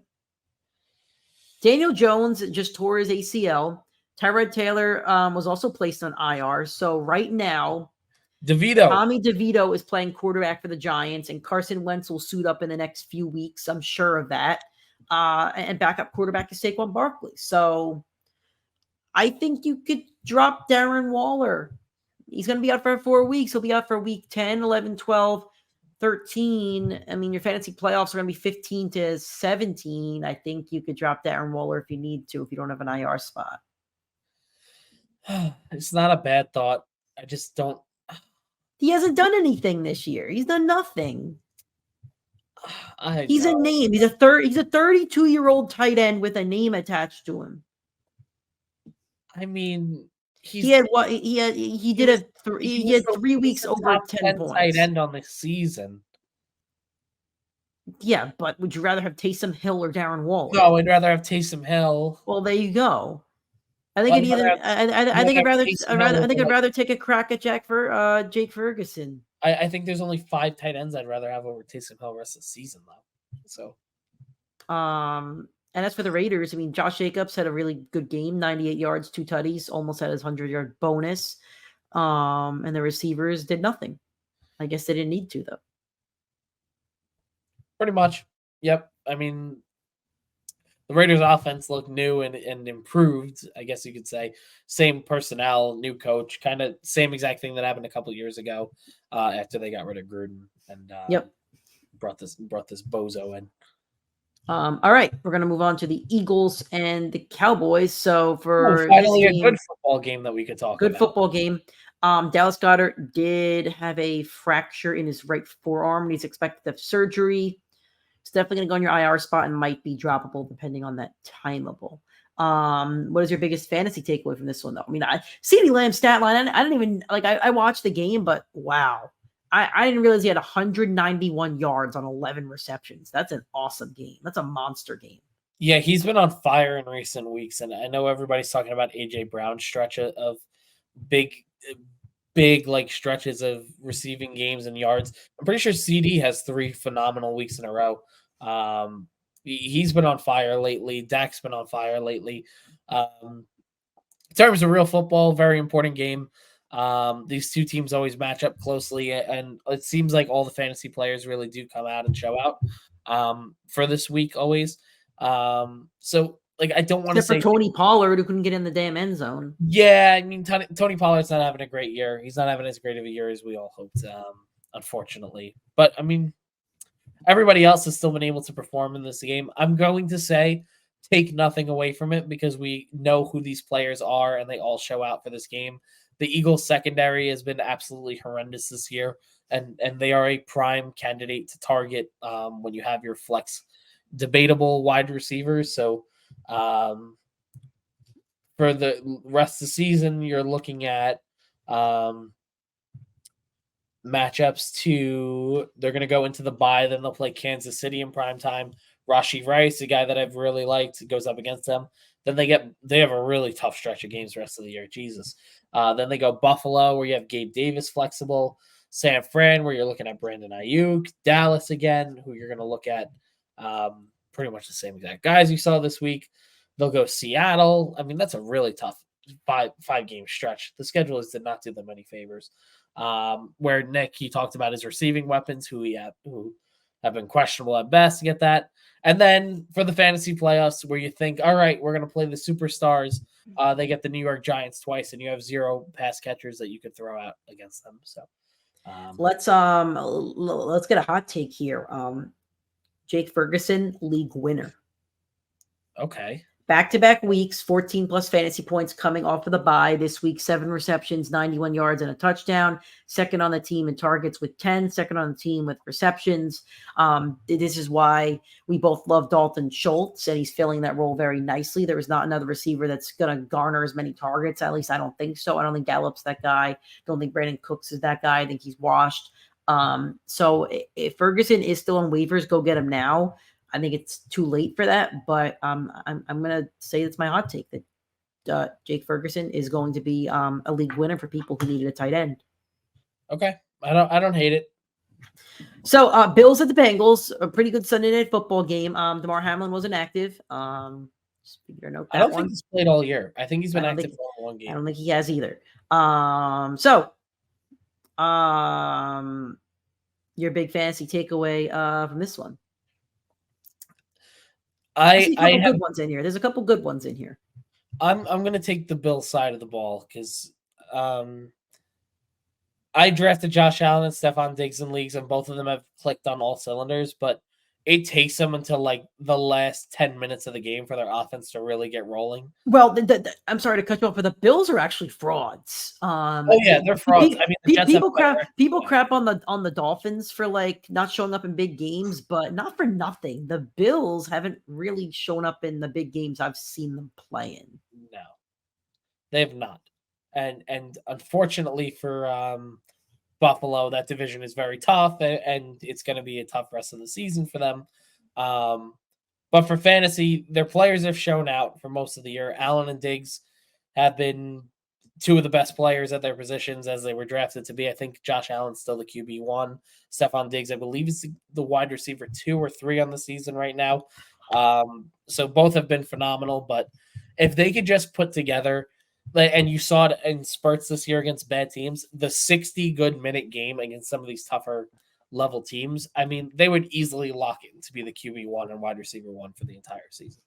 Daniel Jones just tore his ACL. Tyrod Taylor was also placed on IR. So right now, Tommy DeVito is playing quarterback for the Giants, and Carson Wentz will suit up in the next few weeks. I'm sure of that. And backup quarterback is Saquon Barkley. So I think you could drop Darren Waller. He's going to be out for 4 weeks. He'll be out for week 10, 11, 12, 13. I mean, your fantasy playoffs are going to be 15 to 17. I think you could drop Darren Waller if you need to, if you don't have an IR spot. It's not a bad thought. I just don't. He hasn't done anything this year. He's done nothing. He's a name. He's a 32-year-old tight end with a name attached to him. I mean, he had 3 weeks over 10 points. Tight end on the season. Yeah, but would you rather have Taysom Hill or Darren Waller? No, I'd rather have Taysom Hill. Well, there you go. I think I'd rather take a crack at Jake Ferguson. I think there's only 5 tight ends I'd rather have over Taysom Hill the rest of the season, though. So, and as for the Raiders, I mean, Josh Jacobs had a really good game, 98 yards, 2 tutties, almost had his 100-yard bonus. And the receivers did nothing. I guess they didn't need to, though. Pretty much. Yep. I mean, the Raiders' offense looked new and improved, I guess you could say. Same personnel, new coach, kind of same exact thing that happened a couple of years ago after they got rid of Gruden and brought this bozo in. All right, we're going to move on to the Eagles and the Cowboys. So for finally a good football game that we could talk about. Good football game. Dallas Goedert did have a fracture in his right forearm, and he's expected to have surgery. It's definitely going to go on your IR spot and might be droppable depending on that timeable. What is your biggest fantasy takeaway from this one, though? I mean, CeeDee Lamb's stat line, I didn't even I watched the game, but wow. I didn't realize he had 191 yards on 11 receptions. That's an awesome game. That's a monster game. Yeah, he's been on fire in recent weeks, and I know everybody's talking about A.J. Brown's stretch of big like stretches of receiving games and yards. I'm pretty sure CD has 3 phenomenal weeks in a row. He's been on fire lately. Dak's been on fire lately. In terms of real football, very important game. These two teams always match up closely, and it seems like all the fantasy players really do come out and show out for this week always. So like, I don't want to say for Tony Pollard, who couldn't get in the damn end zone. Yeah, I mean, Tony Pollard's not having a great year. He's not having as great of a year as we all hoped, unfortunately. But I mean, everybody else has still been able to perform in this game. I'm going to say take nothing away from it because we know who these players are and they all show out for this game. The Eagles secondary has been absolutely horrendous this year, and they are a prime candidate to target when you have your flex debatable wide receivers. So for the rest of the season, you're looking at matchups they're going to go into the bye, then they'll play Kansas City in primetime. Rashee Rice, a guy that I've really liked, goes up against them. Then they have a really tough stretch of games the rest of the year. Jesus. Then they go Buffalo, where you have Gabe Davis flexible. San Fran, where you're looking at Brandon Ayuk. Dallas again, who you're going to look at pretty much the same exact guys you saw this week. They'll go Seattle. I mean, that's a really tough five game stretch. The schedulers did not do them any favors. Where Nick, he talked about his receiving weapons, who have been questionable at best to get that. And then for the fantasy playoffs, where you think, all right, we're going to play the superstars. They get the New York Giants twice, and you have 0 pass catchers that you could throw out against them. So let's get a hot take here. Jake Ferguson, league winner. Okay. Back-to-back weeks, 14 plus fantasy points coming off of the bye. This week, 7 receptions, 91 yards, and a touchdown. Second on the team in targets with 10. Second on the team with receptions. This is why we both love Dalton Schultz, and he's filling that role very nicely. There is not another receiver that's going to garner as many targets. At least I don't think so. I don't think Gallup's that guy. Don't think Brandon Cooks is that guy. I think he's washed. So if Ferguson is still on waivers, go get him now. I think it's too late for that, but I'm gonna say that's my hot take that Jake Ferguson is going to be a league winner for people who needed a tight end. Okay, I don't hate it. So Bills at the Bengals, a pretty good Sunday night football game. DeMar Hamlin wasn't active. Just figure note that I don't one. think he's played all year. I think he's been active for one game. I don't think he has either. Your big fantasy takeaway from this one. I have good ones in here. There's a couple good ones in here. I'm going to take the Bills side of the ball because I drafted Josh Allen and Stephon Diggs in leagues, and both of them have clicked on all cylinders. But it takes them until like the last 10 minutes of the game for their offense to really get rolling. Well, I'm sorry to cut you off, but the Bills are actually frauds. They're frauds. I mean, people crap on the Dolphins for like not showing up in big games, but not for nothing. The Bills haven't really shown up in the big games I've seen them playing. No, they have not. And unfortunately for Buffalo, that division is very tough, and it's going to be a tough rest of the season for them. But for fantasy, their players have shown out for most of the year. Allen and Diggs have been two of the best players at their positions as they were drafted to be. I think Josh Allen's still the QB1. Stephon Diggs, I believe, is the wide receiver 2 or 3 on the season right now. So both have been phenomenal. But if they could just put together, and you saw it in spurts this year against bad teams, the 60 good minute game against some of these tougher level teams, I mean, they would easily lock in to be the QB1 and wide receiver 1 for the entire season.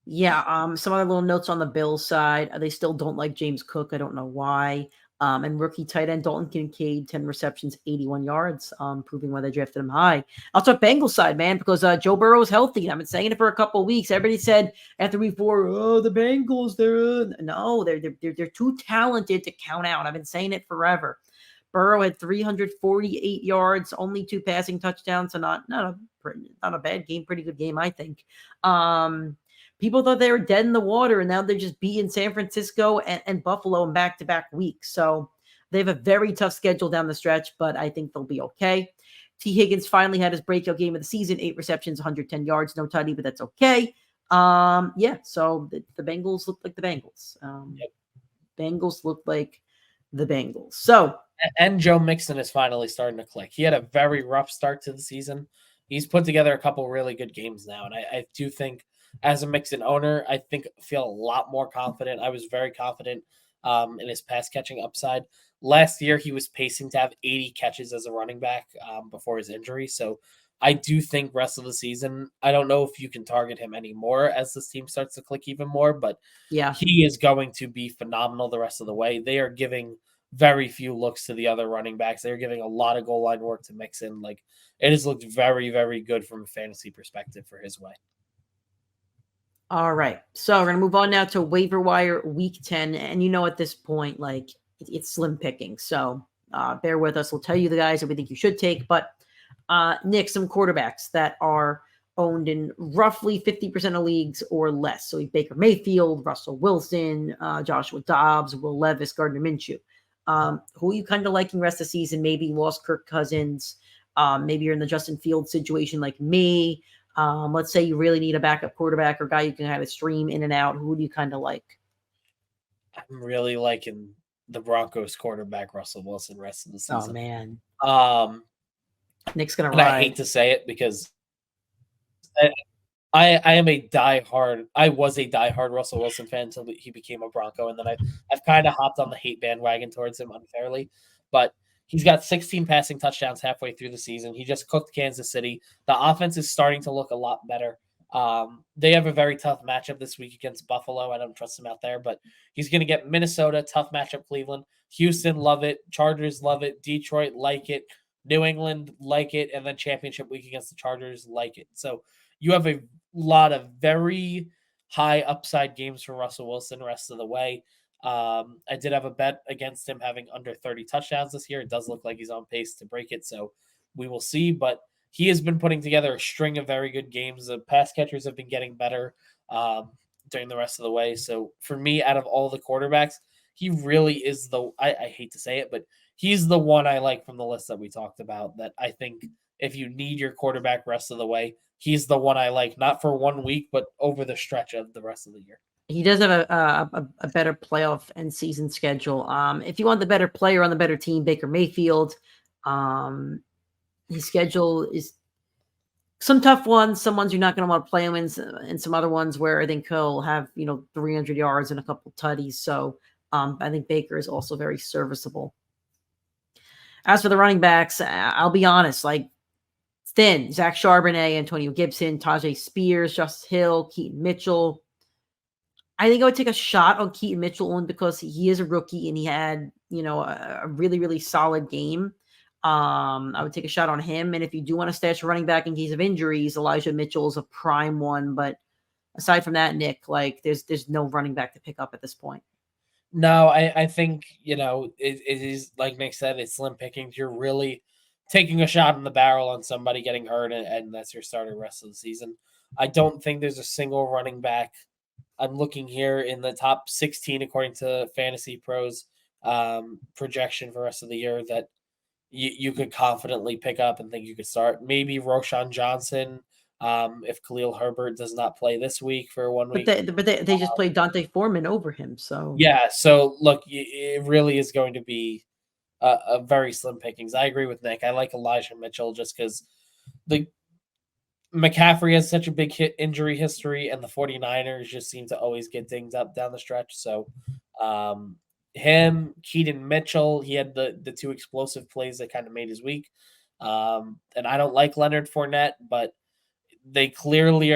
Yeah, some other little notes on the Bills side. They still don't like James Cook. I don't know why. And rookie tight end Dalton Kincaid, 10 receptions, 81 yards, proving why they drafted him high. I'll talk Bengals side, man, because Joe Burrow is healthy. I've been saying it for a couple of weeks. Everybody said after week 4, the Bengals, they're too talented to count out. I've been saying it forever. Burrow had 348 yards, only 2 passing touchdowns, so not a bad game, pretty good game, I think. People thought they were dead in the water, and now they're just beating San Francisco and Buffalo in back-to-back weeks. So they have a very tough schedule down the stretch, but I think they'll be okay. T. Higgins finally had his breakout game of the season, 8 receptions, 110 yards, no tutty, but that's okay. So the Bengals look like the Bengals. Bengals look like the Bengals. So, and Joe Mixon is finally starting to click. He had a very rough start to the season. He's put together a couple really good games now, and I do think, as a Mixon owner, I feel a lot more confident. I was very confident in his pass catching upside. Last year, he was pacing to have 80 catches as a running back before his injury. So I do think rest of the season, I don't know if you can target him anymore as this team starts to click even more, but yeah, he is going to be phenomenal the rest of the way. They are giving very few looks to the other running backs. They're giving a lot of goal line work to Mixon. Like, it has looked very, very good from a fantasy perspective for his way. All right. So we're going to move on now to waiver wire week 10. And at this point, like, it's slim picking. So bear with us. We'll tell you the guys that we think you should take. But Nick, some quarterbacks that are owned in roughly 50% of leagues or less. So Baker Mayfield, Russell Wilson, Joshua Dobbs, Will Levis, Gardner Minshew. Who are you kind of liking rest of the season? Maybe you lost Kirk Cousins. Maybe you're in the Justin Fields situation like me. Let's say you really need a backup quarterback or guy you can kind of stream in and out. Who do you kind of like? I'm really liking the Broncos quarterback, Russell Wilson, rest of the season. Oh, man. Um, Nick's going to ride. I hate to say it because I was a diehard Russell Wilson fan until he became a Bronco, and then I've kind of hopped on the hate bandwagon towards him unfairly. But he's got 16 passing touchdowns halfway through the season. He just cooked Kansas City. The offense is starting to look a lot better. They have a very tough matchup this week against Buffalo. I don't trust him out there, but he's going to get Minnesota, tough matchup, Cleveland, Houston, love it, Chargers, love it, Detroit, like it, New England, like it, and then championship week against the Chargers, like it. So you have a lot of very high upside games for Russell Wilson rest of the way. I did have a bet against him having under 30 touchdowns this year. It does look like he's on pace to break it, so we will see. But he has been putting together a string of very good games. The pass catchers have been getting better during the rest of the way. So for me, out of all the quarterbacks, he really is I hate to say it, but he's the one I like from the list that we talked about, that I think if you need your quarterback rest of the way, he's the one I like, not for 1 week, but over the stretch of the rest of the year. He does have a better playoff and season schedule. If you want the better player on the better team, Baker Mayfield. His schedule is some tough ones, some ones you're not going to want to play him in, and some other ones where I think he'll have 300 yards and a couple tutties. So I think Baker is also very serviceable. As for the running backs, I'll be honest, like thin. Zach Charbonnet, Antonio Gibson, Tajay Spears, Justice Hill, Keaton Mitchell. I think I would take a shot on Keaton Mitchell only because he is a rookie and he had, a really, really solid game. I would take a shot on him. And if you do want to stash a running back in case of injuries, Elijah Mitchell is a prime one. But aside from that, Nick, like there's no running back to pick up at this point. No, I think, it is, like Nick said, it's slim pickings. You're really taking a shot in the barrel on somebody getting hurt, and that's your starter rest of the season. I don't think there's a single running back. I'm looking here in the top 16 according to Fantasy Pros projection for the rest of the year that you could confidently pick up and think you could start. Maybe Roshan Johnson if Khalil Herbert does not play this week for 1 week. But they just played Dante Foreman over him. So yeah, so look, it really is going to be a very slim pickings. I agree with Nick. I like Elijah Mitchell just because McCaffrey has such a big injury history, and the 49ers just seem to always get dinged up down the stretch. So him, Keaton Mitchell, he had the two explosive plays that kind of made his week. And I don't like Leonard Fournette, but they clearly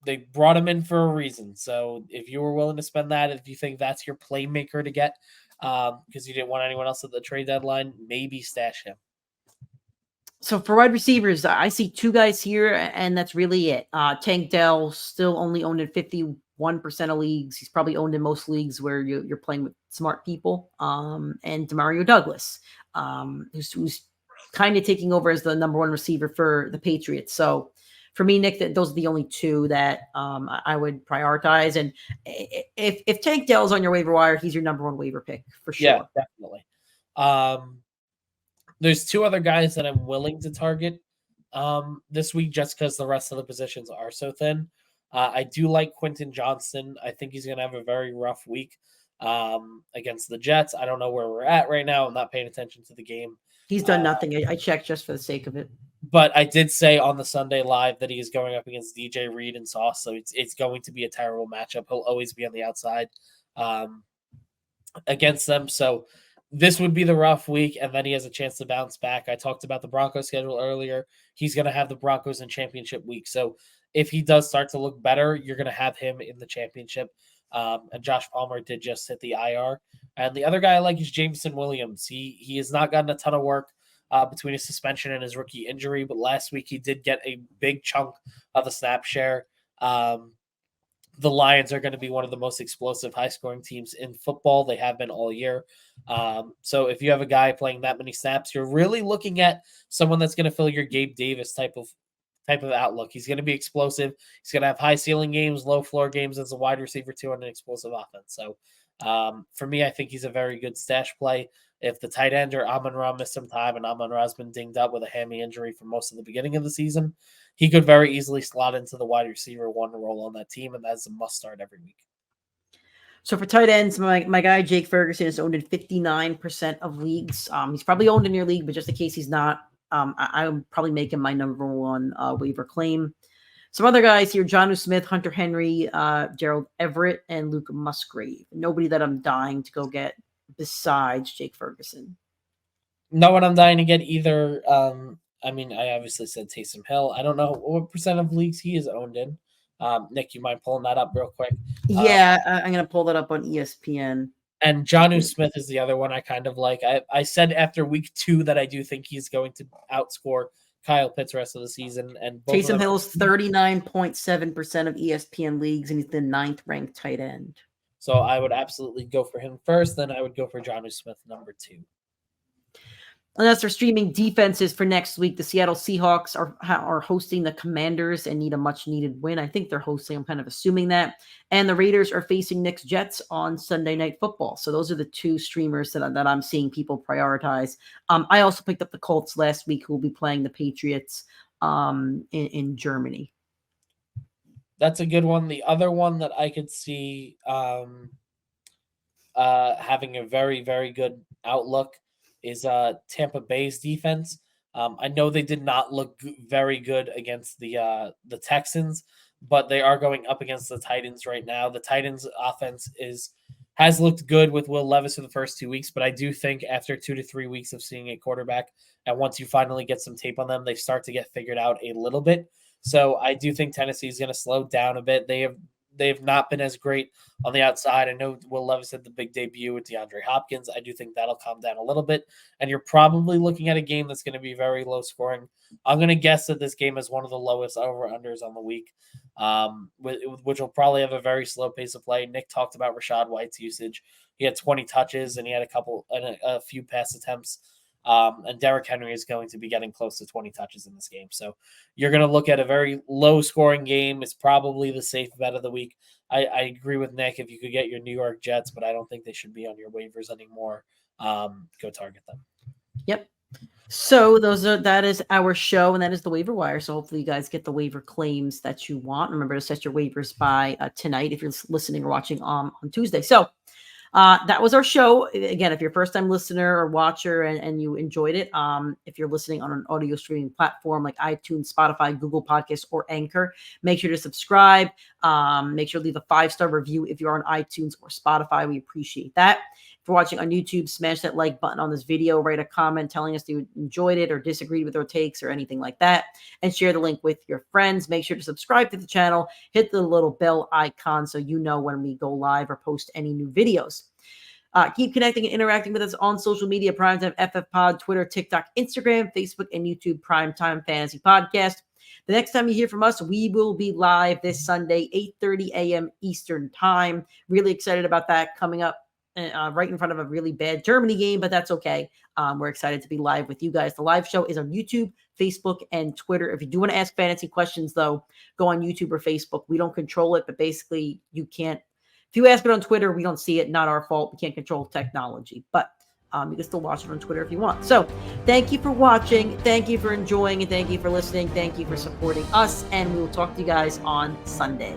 they brought him in for a reason. So if you were willing to spend that, if you think that's your playmaker to get, because you didn't want anyone else at the trade deadline, maybe stash him. So for wide receivers, I see two guys here, and that's really it. Tank Dell still only owned in 51% of leagues. He's probably owned in most leagues where you're playing with smart people. And Demario Douglas, who's kind of taking over as the number one receiver for the Patriots. So for me, Nick, those are the only two that I would prioritize. And if Tank Dell's on your waiver wire, he's your number one waiver pick for sure. Yeah, definitely. There's two other guys that I'm willing to target this week just because the rest of the positions are so thin. I do like Quentin Johnston. I think he's going to have a very rough week against the Jets. I don't know where we're at right now. I'm not paying attention to the game. He's done nothing. I checked just for the sake of it. But I did say on the Sunday Live that he is going up against DJ Reed and Sauce, so it's going to be a terrible matchup. He'll always be on the outside against them. So this would be the rough week, and then he has a chance to bounce back. I talked about the Broncos schedule earlier. He's going to have the Broncos in championship week. So if he does start to look better, you're going to have him in the championship. And Josh Palmer did just hit the IR. And the other guy I like is Jameson Williams. He has not gotten a ton of work between his suspension and his rookie injury, but last week he did get a big chunk of the snap share. The Lions are going to be one of the most explosive, high-scoring teams in football. They have been all year. So if you have a guy playing that many snaps, you're really looking at someone that's going to fill your Gabe Davis type of outlook. He's going to be explosive. He's going to have high-ceiling games, low-floor games as a wide receiver too, and an explosive offense. So for me, I think he's a very good stash play. If the tight end or Amon-Ra missed some time, and Amon-Ra's been dinged up with a hammy injury for most of the beginning of the season, he could very easily slot into the wide receiver one role on that team, and that's a must start every week. So for tight ends, my guy Jake Ferguson is owned in 59% of leagues. He's probably owned in your league, but just in case he's not, I'll probably make him my number one waiver claim. Some other guys here: Jonnu Smith, Hunter Henry, Gerald Everett, and Luke Musgrave. Nobody that I'm dying to go get besides Jake Ferguson. No one I'm dying to get either. I mean, I obviously said Taysom Hill. I don't know what percent of leagues he is owned in. Nick, you mind pulling that up real quick? Yeah, I'm going to pull that up on ESPN. And Jonnu Smith is the other one I kind of like. I said after week 2 that I do think he's going to outscore Kyle Pitts the rest of the season. And Taysom Hill's 39.7% of ESPN leagues, and he's the 9th ranked tight end. So I would absolutely go for him first. Then I would go for Jonnu Smith number 2. And that's our streaming defenses for next week. The Seattle Seahawks are hosting the Commanders and need a much-needed win. I think they're hosting. I'm kind of assuming that. And the Raiders are facing Knicks Jets on Sunday Night Football. So those are the 2 streamers that I'm seeing people prioritize. I also picked up the Colts last week, who will be playing the Patriots in Germany. That's a good one. The other one that I could see having a very, very good outlook is Tampa Bay's defense. I know they did not look very good against the Texans, but they are going up against the Titans right now. The Titans' offense has looked good with Will Levis for the first 2 weeks, but I do think after 2 to 3 weeks of seeing a quarterback, and once you finally get some tape on them, they start to get figured out a little bit. So I do think Tennessee is going to slow down a bit. They have not been as great on the outside. I know Will Levis had the big debut with DeAndre Hopkins. I do think that'll calm down a little bit. And you're probably looking at a game that's going to be very low scoring. I'm going to guess that this game is one of the lowest over-unders on the week, which will probably have a very slow pace of play. Nick talked about Rachaad White's usage. He had 20 touches and he had a few pass attempts. And Derrick Henry is going to be getting close to 20 touches in this game. So you're going to look at a very low-scoring game. It's probably the safe bet of the week. I agree with Nick if you could get your New York Jets, but I don't think they should be on your waivers anymore. Go target them. Yep. So that is our show, and that is the waiver wire. So hopefully you guys get the waiver claims that you want. Remember to set your waivers by tonight if you're listening or watching on Tuesday. So that was our show. Again, if you're a first-time listener or watcher and you enjoyed it, if you're listening on an audio streaming platform like iTunes, Spotify, Google Podcasts, or Anchor, make sure to subscribe. Make sure to leave a 5-star review if you're on iTunes or Spotify. We appreciate that. If you're watching on YouTube, smash that like button on this video. Write a comment telling us you enjoyed it or disagreed with our takes or anything like that. And share the link with your friends. Make sure to subscribe to the channel. Hit the little bell icon so you know when we go live or post any new videos. Keep connecting and interacting with us on social media: PrimeTimeFFPod, Twitter, TikTok, Instagram, Facebook, and YouTube. PrimeTime Fantasy Podcast. The next time you hear from us, we will be live this Sunday, 8:30 a.m. Eastern Time. Really excited about that, coming up right in front of a really bad Germany game, but that's okay. We're excited to be live with you guys. The live show is on YouTube, Facebook, and Twitter. If you do want to ask fantasy questions, though, go on YouTube or Facebook. We don't control it, but basically you can't. If you ask it on Twitter, we don't see it. Not our fault. We can't control technology, but you can still watch it on Twitter if you want. So thank you for watching. Thank you for enjoying, and thank you for listening. Thank you for supporting us, and we will talk to you guys on Sunday.